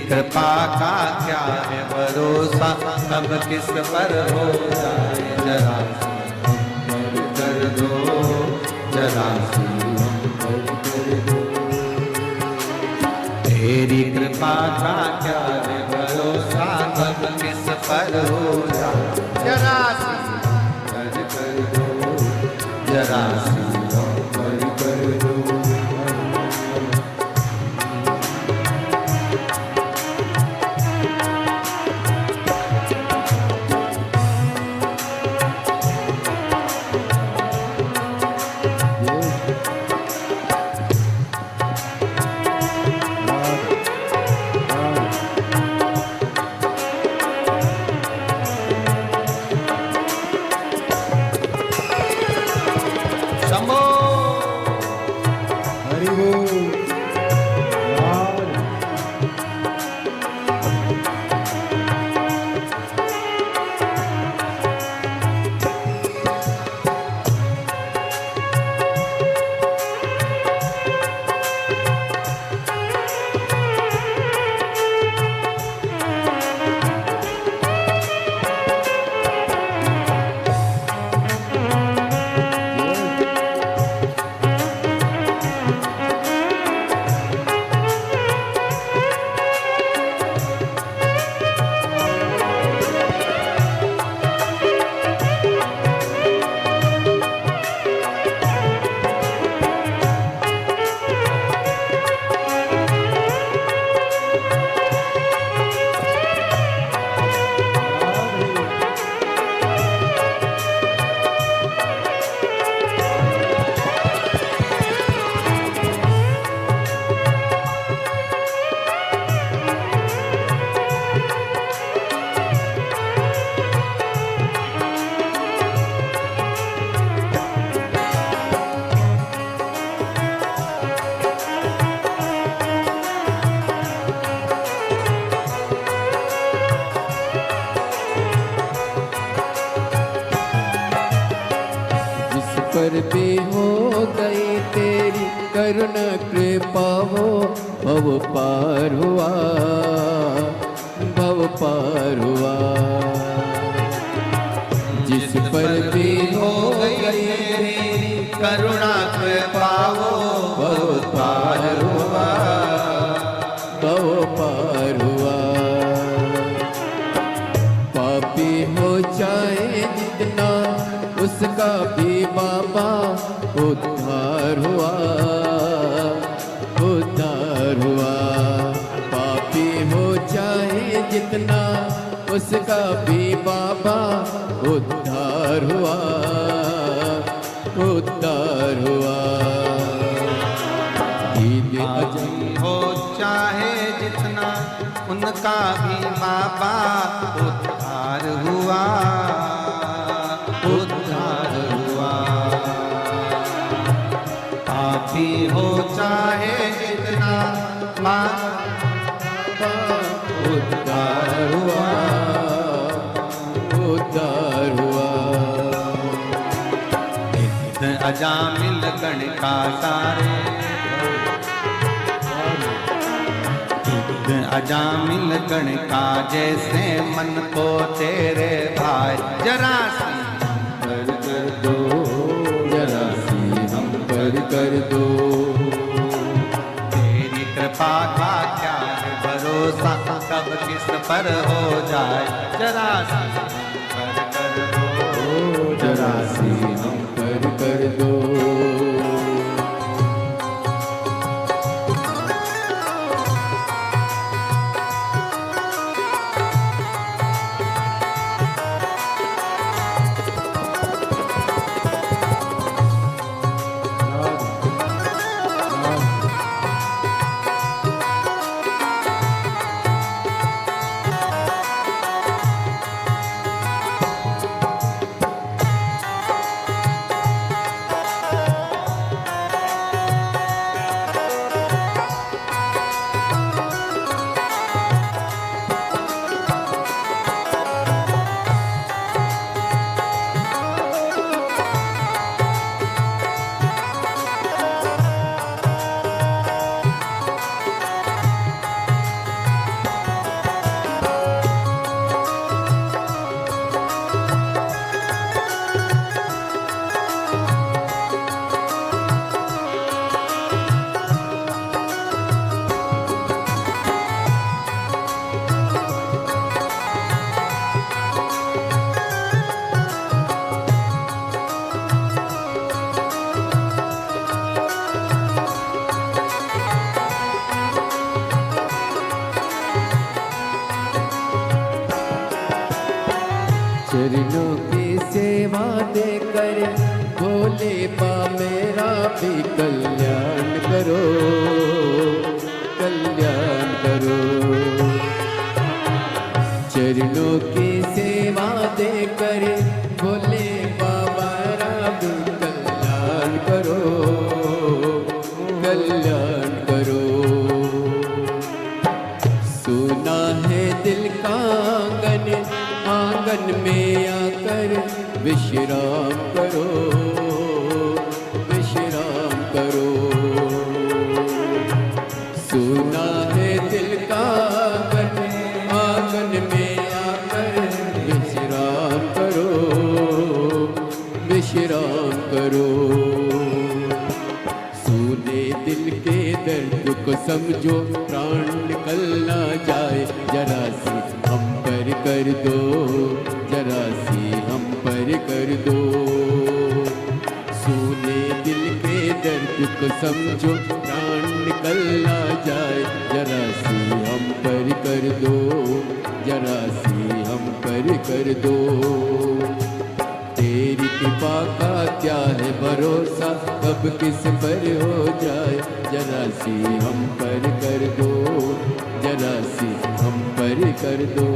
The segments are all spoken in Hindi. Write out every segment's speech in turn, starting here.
कृपा का क्या है भरोसा, कब किस पर हो जाए जरा कर दो, जरा कर दो। तेरी कृपा का क्या है भरोसा, कब किस पर हो जाए जरा कर दो, जरा कर दो। पर भी हो गई तेरी करुणा कृपा हो, भव पार हुआ, भव पार हुआ। जिस पर भी हो गई तेरी करुणा कृपा हो, भव पार हुआ, भव पार हुआ। पापी हो जाए जितना उसका भी बाबा उद्धार हुआ, उद्धार हुआ। पापी हो जाए जितना उसका भी बाबा उद्धार हुआ, उद्धार हुआ। पापी हो चाहे जितना उनका भी बाबा उद्धार हुआ, उद्धार हुआ। पापी हो चाहे जितना बाबा उद्धार हुआ, उद्धार हुआ। अजामिल गण का सारे, अजामिल गण का जैसे मन को तेरे भाई, जरा कर दो, जरा सी हम कर दो। तेरी कृपा का क्या है भरोसा, कब किस पर हो जाए जरा कर दो, जरा सी हम कर दो। सेवा देकर भोले बा मेरा भी कल्याण करो, कल्याण करो। चरणों की सेवा देकर भोले बाबा भी कल्याण करो, कल्याण करो। सुना है दिल का आंगन, आंगन में आकर विश्राम करो, विश्राम करो। सुना है दिल का आंगन, आंगन में आकर विश्राम करो, विश्राम करो। सुने दिल के दर्द को समझो, प्राण निकल ना जाए, जरा सी हम पर कर दो, जरा सी हम पर कर दो। सुने दिल के दर्द को समझो, प्राण निकल ना जाए, जरा सी हम पर कर दो, जरा सी हम पर कर दो। तेरी कृपा का क्या है भरोसा, कब किस पर हो जाए, जरा सी हम पर कर दो, जरा सी हम पर कर दो।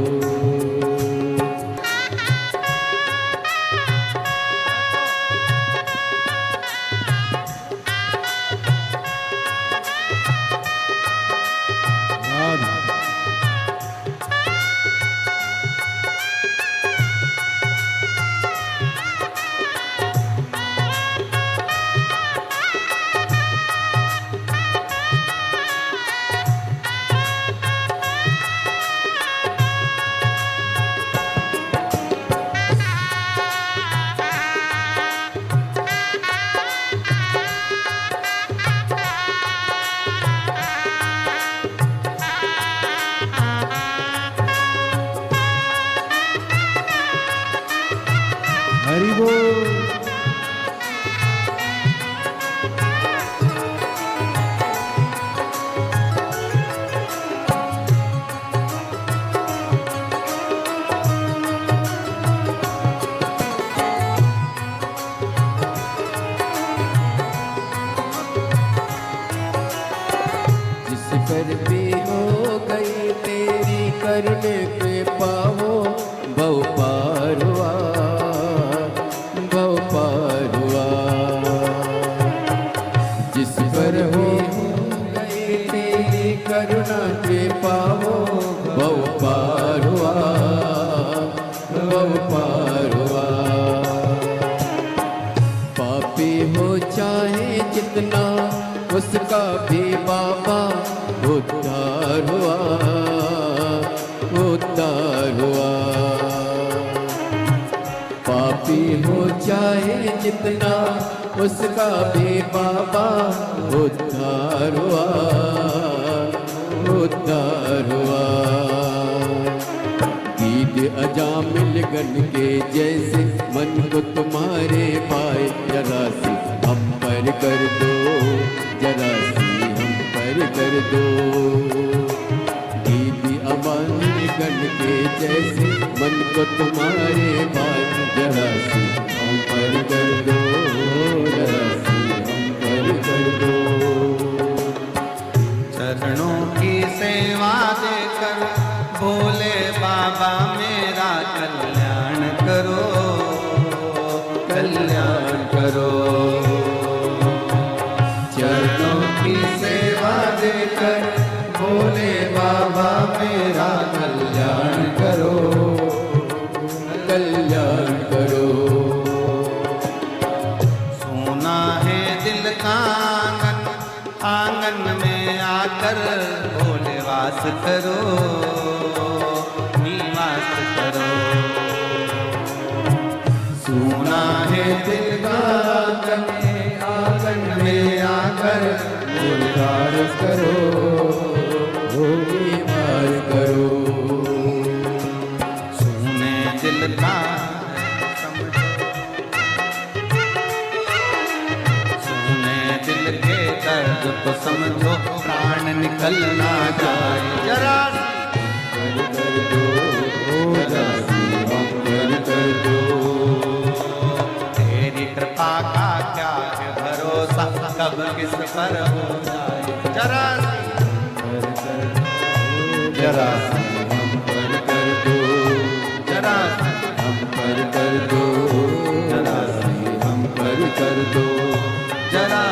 हरि बोल। जिस पर भी हो गई तेरी करने के पाओ, बहु पार हुआ, बहु पार हुआ। जिस पर हो गई तेरी करुणा के पाओ, बहु पार हुआ, बहु पार हुआ। पापी हो चाहे जितना, उसका भी बाबा उद्धार हुआ, उद्धार हुआ। पापी हो चाहे जितना, उसका भी बाबा उद्धार हुआ, उद्धार हुआ। गीत अजामिल गण के जैसे मन को तुम्हारे पाए, जरा सी हम पर कर दो, जरा सी हम पर कर दो। दीदी अमान गण के जैसे मन को तुम्हारे पाए, जरा सी हम पर कर दो, जरा सी हम पर कर दो। चरणों की सेवा देकर भोले बाबा मेरा कल्याण करो, कल्याण करो। चरणों की सेवा देकर भोले बाबा मेरा कल्याण करो, कल्याण करो। सोना है दिल का आंगन, आंगन में आकर भोले वास करो, निवास करो। सोना है दिल का आंगन, आंगन में आकर भोले वास करो, भोगी मार करो। सोने दिल का दिल के दर्द को समझो, प्राण निकल ना जाए, जरा कर दो, जरा सी हम कर दो। कब किस पर हो जाए जरा जरा हम पर कर दो, जरा हम पर कर दो, जरा हम पर कर दो, जरा